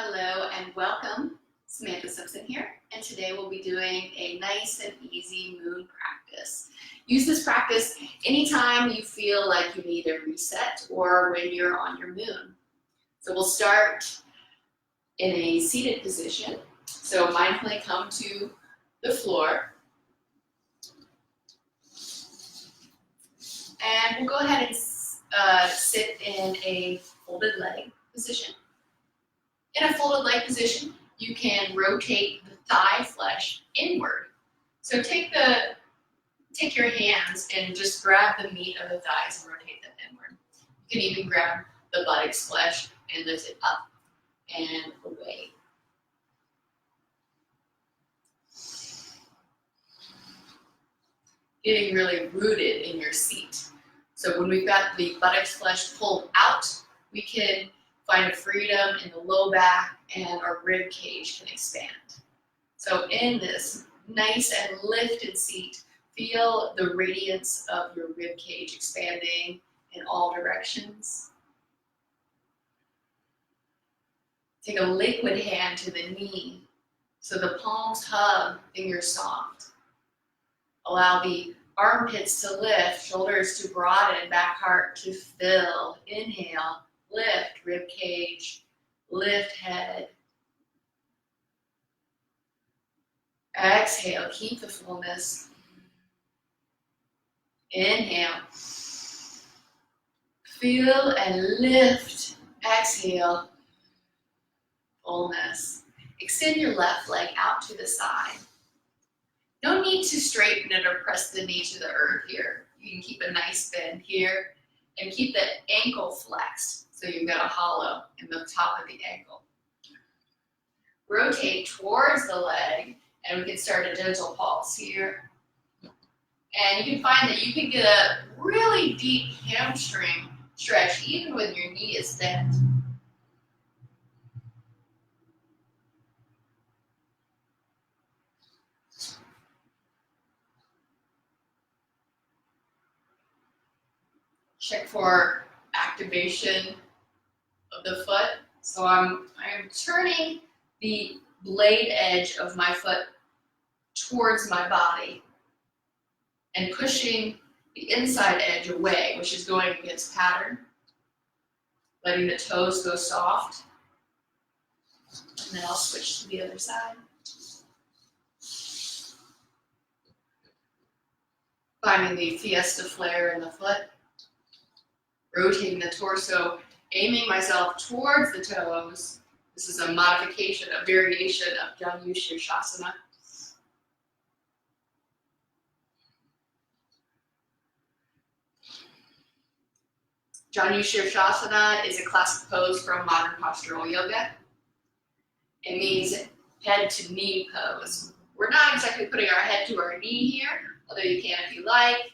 Hello and welcome. Samantha Simpson here, and today we'll be doing a nice and easy moon practice. Use this practice anytime you feel like you need a reset or when you're on your moon. So we'll start in a seated position. So mindfully come to the floor. And we'll go ahead and sit in a folded leg position. In a folded leg position, you can rotate the thigh flesh inward. So take your hands and just grab the meat of the thighs and rotate them inward. You can even grab the buttocks flesh and lift it up and away. Getting really rooted in your seat. So when we've got the buttocks flesh pulled out, we can find a freedom in the low back and our rib cage can expand. So in this nice and lifted seat, feel the radiance of your rib cage expanding in all directions. Take a liquid hand to the knee so the palms hug, fingers soft. Allow the armpits to lift, shoulders to broaden, back heart to fill. Inhale. Lift rib cage, lift head. Exhale, keep the fullness. Inhale. Feel and lift. Exhale, fullness. Extend your left leg out to the side. No need to straighten it or press the knee to the earth here. You can keep a nice bend here and keep the ankle flexed. So you've got a hollow in the top of the ankle. Rotate towards the leg, and we can start a gentle pulse here. And you can find that you can get a really deep hamstring stretch even when your knee is bent. Check for activation of the foot. So I'm turning the blade edge of my foot towards my body and pushing the inside edge away, which is going against pattern. Letting the toes go soft. And then I'll switch to the other side. Finding the fiesta flare in the foot. Rotating the torso, aiming myself towards the toes. This is a modification, a variation of Janu Shirshasana. Janu Shirshasana is a classic pose from modern postural yoga. It means head to knee pose. We're not exactly putting our head to our knee here, although you can if you like.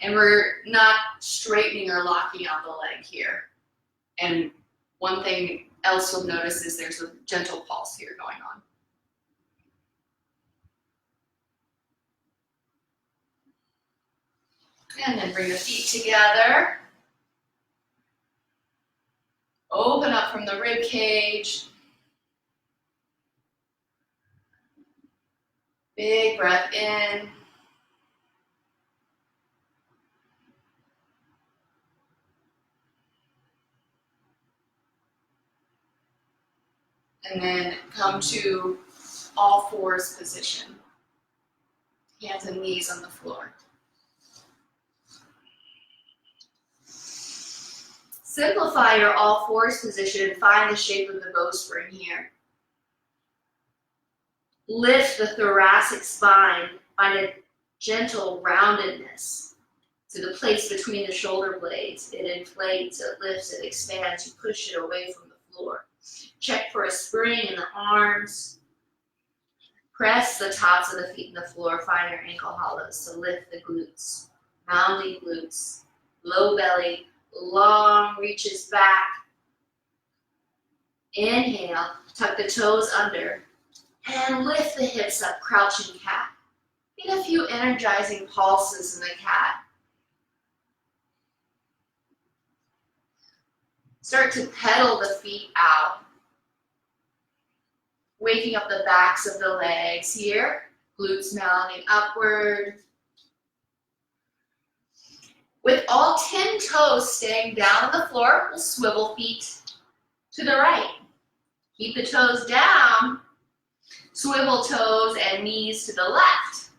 And we're not straightening or locking out the leg here. And one thing else you'll notice is there's a gentle pulse here going on. And then bring the feet together. Open up from the rib cage. Big breath in. And then come to all fours position. Hands and knees on the floor. Simplify your all fours position and find the shape of the bowspring here. Lift the thoracic spine. Find a gentle roundedness to the place between the shoulder blades. It inflates, it lifts, it expands. You push it away from the floor. Check for a spring in the arms. Press the tops of the feet in the floor. Find your ankle hollows. So lift the glutes. Rounding glutes. Low belly. Long reaches back. Inhale. Tuck the toes under. And lift the hips up. Crouching cat. Get a few energizing pulses in the cat. Start to pedal the feet out. waking up the backs of the legs here. Glutes mounting upward. With all 10 toes staying down on the floor, we'll swivel feet to the right. Keep the toes down. Swivel toes and knees to the left.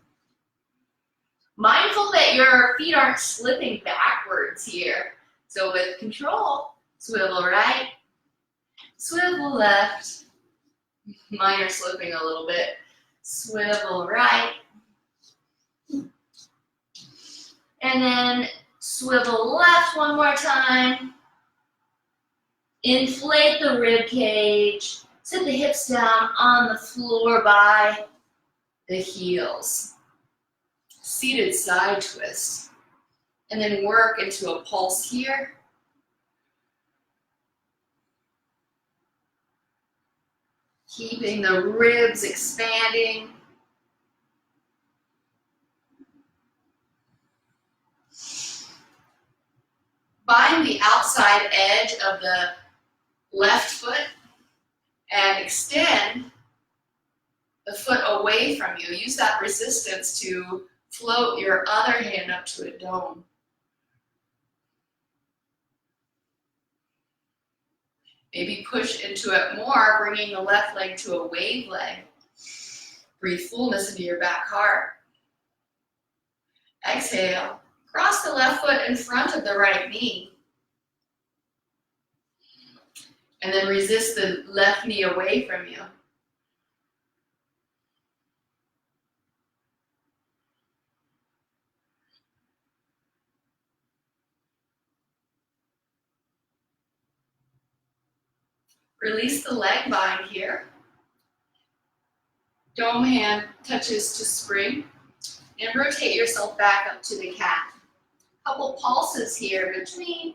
Mindful that your feet aren't slipping backwards here. So with control, swivel right, swivel left. Mine are slipping a little bit. Swivel right. And then swivel left one more time. Inflate the rib cage. Sit the hips down on the floor by the heels. Seated side twist. And then work into a pulse here. Keeping the ribs expanding. Find the outside edge of the left foot and extend the foot away from you. Use that resistance to float your other hand up to a dome. Maybe push into it more, bringing the left leg to a wave leg. Breathe fullness into your back heart. Exhale. Cross the left foot in front of the right knee. And then resist the left knee away from you. Release the leg bind here. Dome hand touches to spring. And rotate yourself back up to the cat. Couple pulses here between.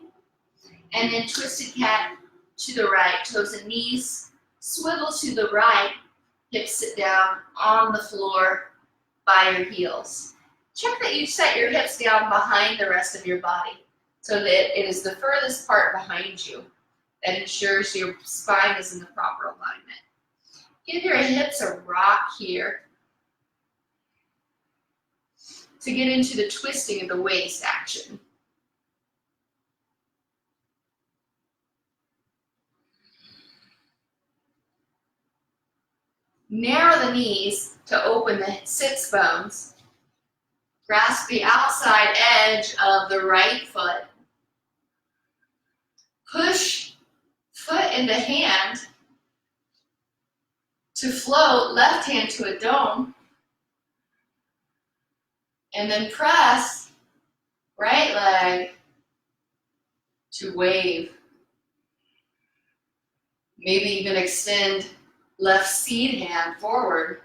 And then twisted cat to the right. Toes and knees. Swivel to the right. Hips sit down on the floor by your heels. Check that you set your hips down behind the rest of your body so that it is the furthest part behind you. That ensures your spine is in the proper alignment. Give your hips a rock here to get into the twisting of the waist action. Narrow the knees to open the sits bones. Grasp the outside edge of the right foot. Push foot into hand to float, left hand to a dome. And then press right leg to wave. Maybe even extend left seed hand forward.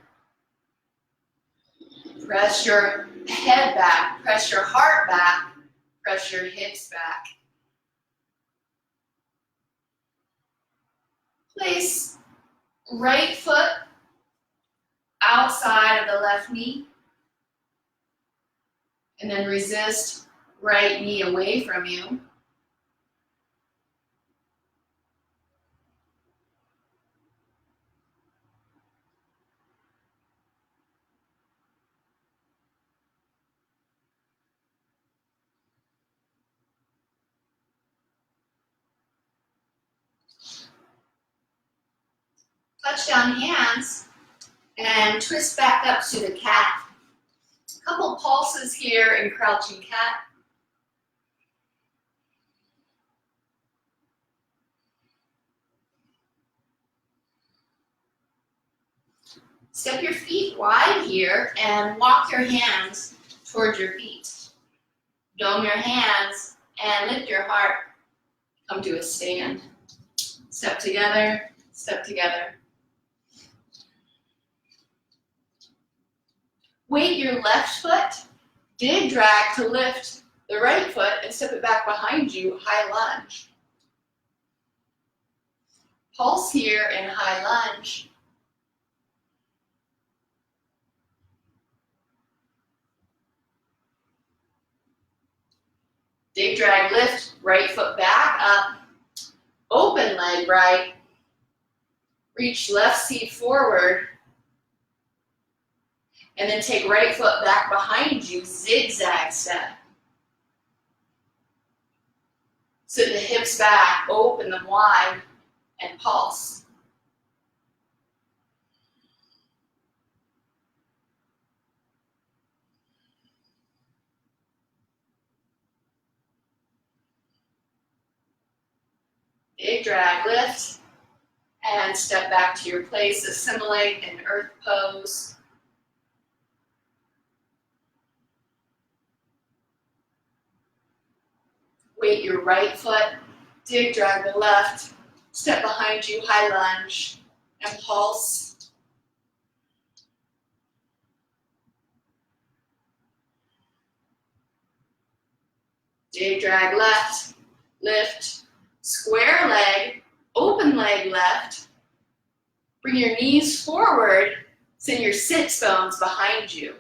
Press your head back, press your heart back, press your hips back. Place right foot outside of the left knee. And then resist right knee away from you. Touch down hands and twist back up to the cat. Couple pulses here in crouching cat. Step your feet wide here and walk your hands towards your feet. Dome your hands and lift your heart. Come to a stand. Step together, step together. Weight your left foot, dig drag to lift the right foot and step it back behind you, high lunge. Pulse here in high lunge. Dig drag lift, right foot back up, open leg right, Reach left seat forward. And then take right foot back behind you, zigzag step. Sit the hips back, open them wide, and pulse. Big drag, lift, and step back to your place. Assimilate in earth pose. Weight your right foot, dig, drag the left, step behind you, high lunge, and pulse. Dig, drag left, lift, square leg, open leg left. Bring your knees forward, send your sits bones behind you.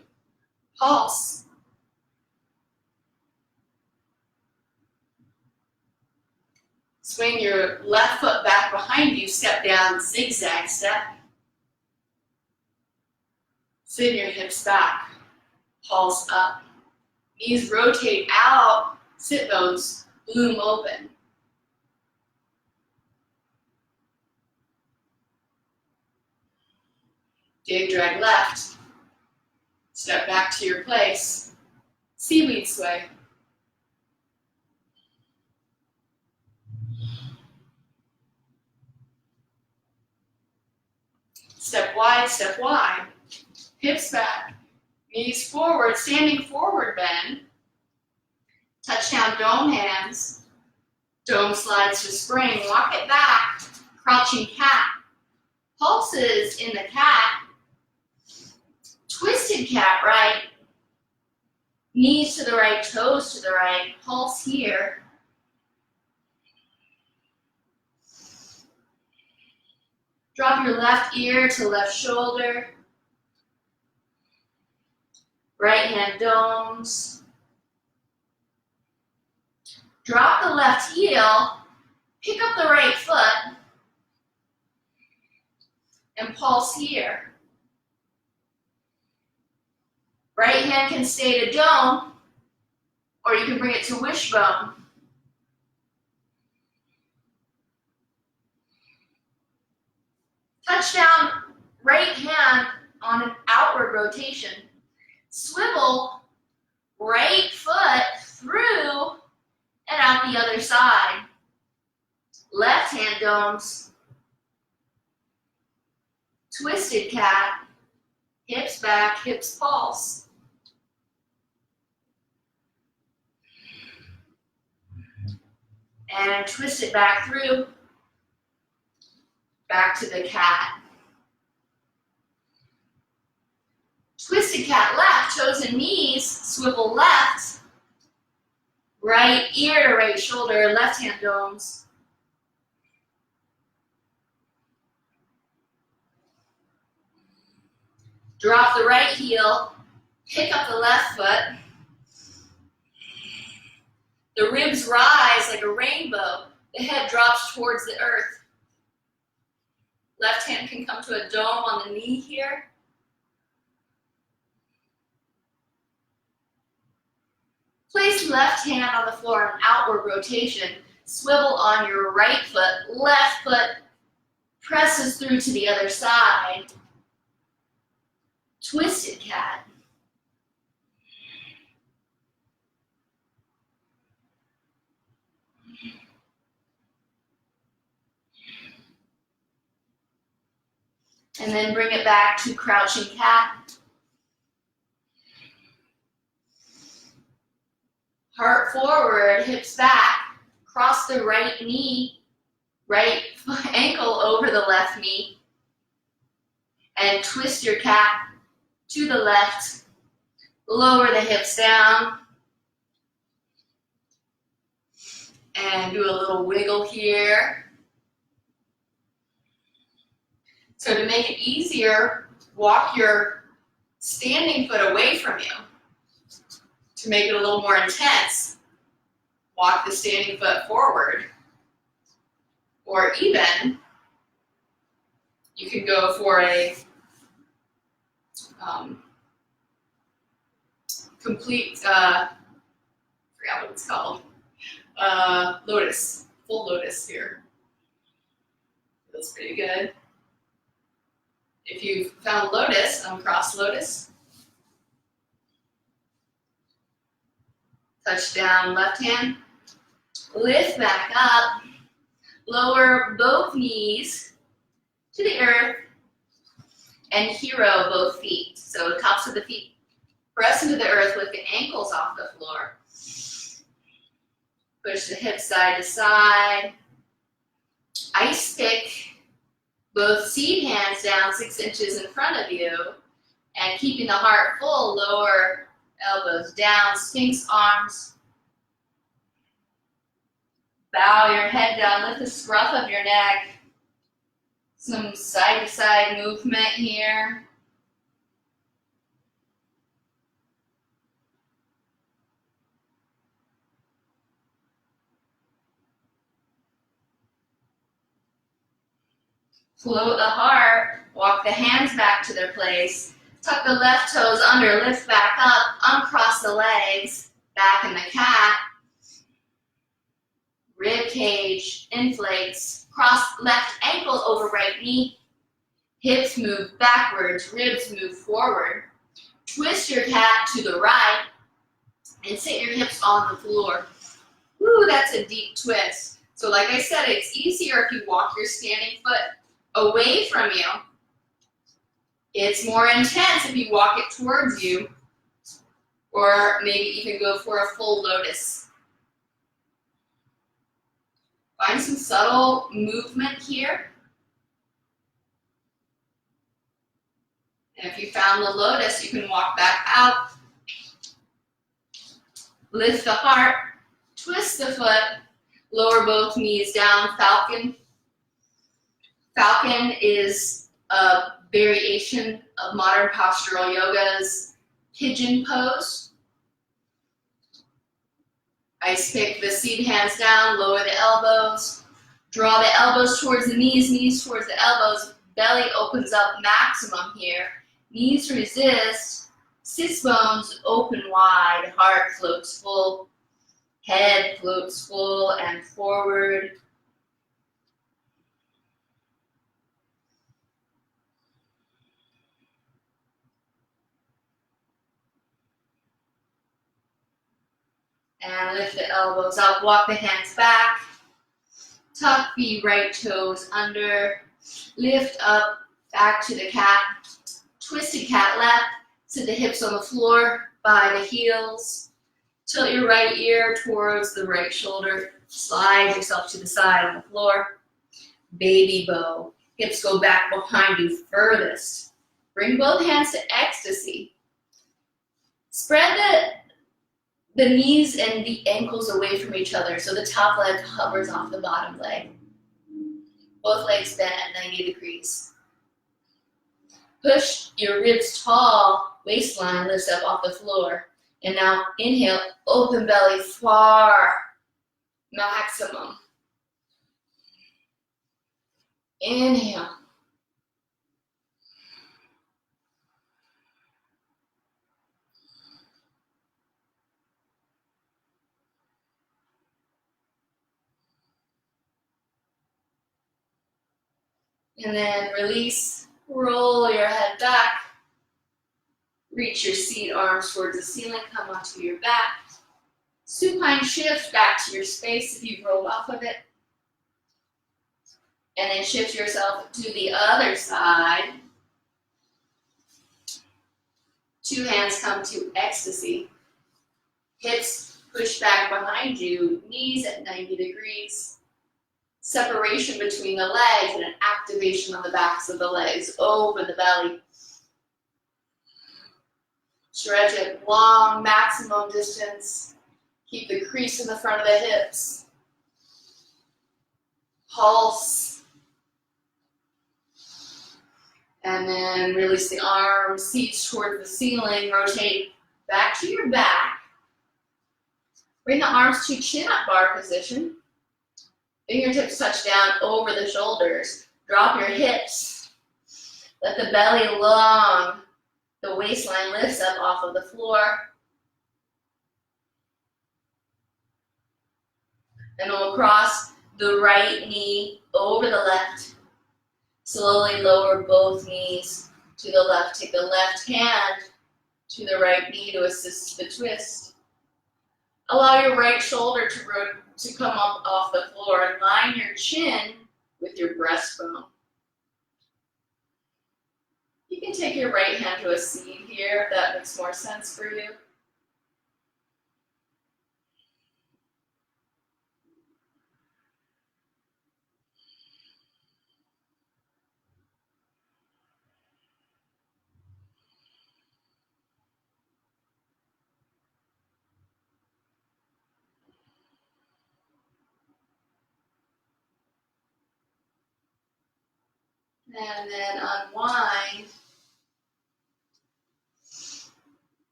Pulse. Swing your left foot back behind you, step down, zigzag step. Send your hips back, pulse up. Knees rotate out, sit bones bloom open. Dig, drag left. Step back to your place. Seaweed sway. Step wide, hips back, knees forward, standing forward bend. Touchdown dome hands, dome slides to spring, walk it back, crouching cat. Pulses in the cat, twisted cat right, knees to the right, toes to the right, pulse here. Drop your left ear to left shoulder. Right hand domes. Drop the left heel, pick up the right foot, and pulse here. Right hand can stay to dome, or you can bring it to wishbone. Touchdown, right hand on an outward rotation. Swivel, right foot through and out the other side. Left hand domes. Twisted cat, hips back, hips pulse. And twist it back through. Back to the cat. Twisted cat left, toes and knees, swivel left. Right ear to right shoulder, left hand domes. Drop the right heel, pick up the left foot. The ribs rise like a rainbow. The head drops towards the earth. Left hand can come to a dome on the knee here. Place left hand on the floor in outward rotation. Swivel on your right foot. Left foot presses through to the other side. Twisted cat. And then bring it back to crouching cat. Heart forward, hips back. Cross the right knee, right ankle over the left knee. And twist your cat to the left. Lower the hips down. And do a little wiggle here. So to make it easier, walk your standing foot away from you. To make it a little more intense, walk the standing foot forward. Or even, You can go for a complete, forgot what it's called, lotus, full lotus here. Feels pretty good. If you've found lotus, cross lotus. Touch down left hand. Lift back up. Lower both knees to the earth. And hero both feet. So tops of the feet press into the earth with the ankles off the floor. Push the hips side to side. Ice pick. Both seed hands down 6 inches in front of you, and keeping the heart full, lower elbows down, Sphinx arms. Bow your head down, lift the scruff of your neck. Some side to side movement here. Float the heart, walk the hands back to their place, tuck the left toes under, lift back up, uncross the legs, back in the cat. Rib cage inflates, cross left ankle over right knee, hips move backwards, ribs move forward. Twist your cat to the right and sit your hips on the floor. Woo, that's a deep twist. So like I said, it's easier if you walk your standing foot away from you. It's more intense if you walk it towards you, or maybe you can go for a full lotus. Find some subtle movement here. And if you found the lotus, you can walk back out. Lift the heart, twist the foot, lower both knees down, falcon. Falcon is a variation of modern postural yoga's pigeon pose. Ice pick the seed hands down, lower the elbows. Draw the elbows towards the knees, knees towards the elbows. Belly opens up maximum here. Knees resist. Sits bones open wide. Heart floats full. Head floats full and forward. And lift the elbows up, walk the hands back, tuck the right toes under, lift up, back to the cat, twisted cat left, sit the hips on the floor by the heels, tilt your right ear towards the right shoulder, slide yourself to the side on the floor, baby bow, hips go back behind you furthest, bring both hands to ecstasy, spread the knees and the ankles away from each other so the top leg hovers off the bottom leg. Both legs bent at 90 degrees. Push your ribs tall, waistline lifts up off the floor. And now inhale, open belly far, maximum. Inhale. And then release, roll your head back, reach your seat arms towards the ceiling, come onto your back. Supine shift back to your space if you've rolled off of it. And then shift yourself to the other side. Two hands come to ecstasy. Hips push back behind you, knees at 90 degrees. Separation between the legs and an activation on the backs of the legs. Open the belly. Stretch it long, maximum distance. Keep the crease in the front of the hips. Pulse. And then release the arms, seats toward the ceiling. Rotate back to your back. Bring the arms to chin-up bar position. Fingertips touch down over the shoulders. Drop your hips. Let the belly long. The waistline lifts up off of the floor. And we'll cross the right knee over the left. Slowly lower both knees to the left. Take the left hand to the right knee to assist the twist. Allow your right shoulder to come up off the floor and line your chin with your breastbone. You can take your right hand to a seat here if that makes more sense for you. And then unwind.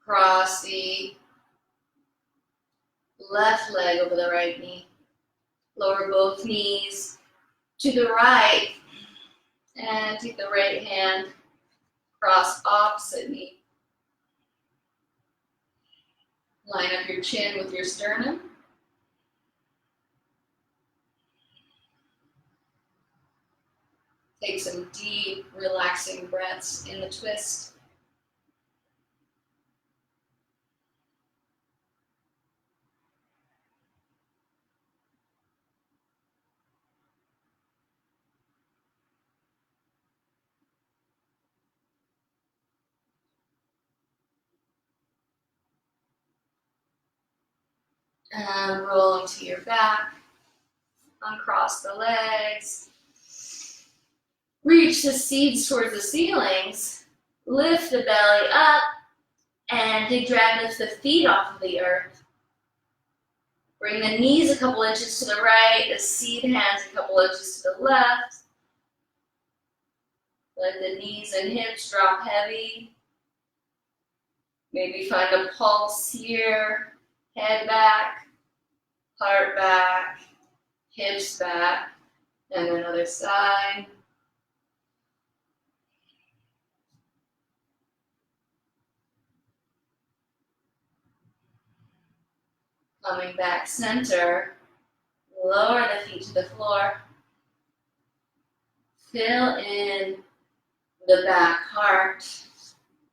Cross the left leg over the right knee. Lower both knees to the right. And take the right hand, cross opposite knee. Line up your chin with your sternum. Take some deep, relaxing breaths in the twist. And roll into your back. Uncross the legs. Reach the seeds towards the ceilings. Lift the belly up. And big drag lift the feet off of the earth. Bring the knees a couple inches to the right. The seed hands a couple inches to the left. Let the knees and hips drop heavy. Maybe find a pulse here. Head back, heart back, hips back, and another side. Coming back center, lower the feet to the floor. Fill in the back heart.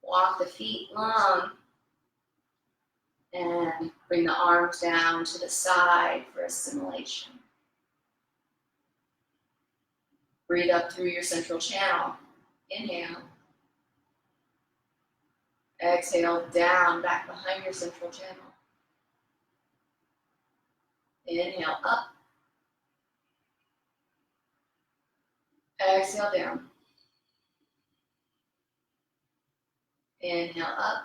Walk the feet long. And bring the arms down to the side for assimilation. Breathe up through your central channel. Inhale. Exhale down, back behind your central channel. Inhale up. Exhale down. Inhale up.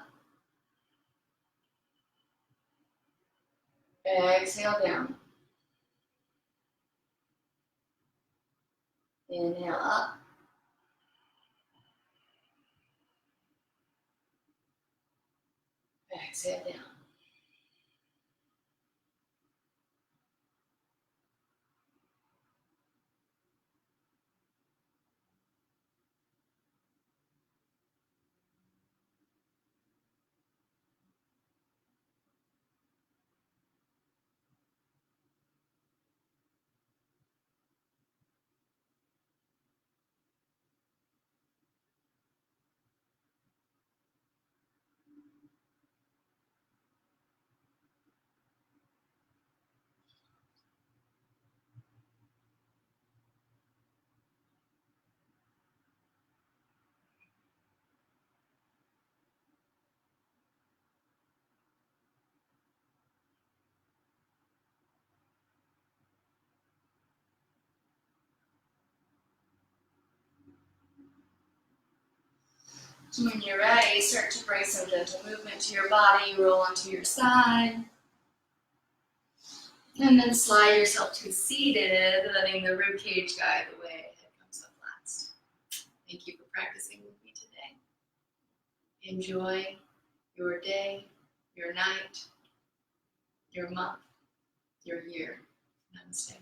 Exhale down. Inhale up. Exhale down. When you're ready, start to bring some gentle movement to your body. Roll onto your side. And then slide yourself to seated, letting the ribcage guide the way. Head comes up last. Thank you for practicing with me today. Enjoy your day, your night, your month, your year. Namaste.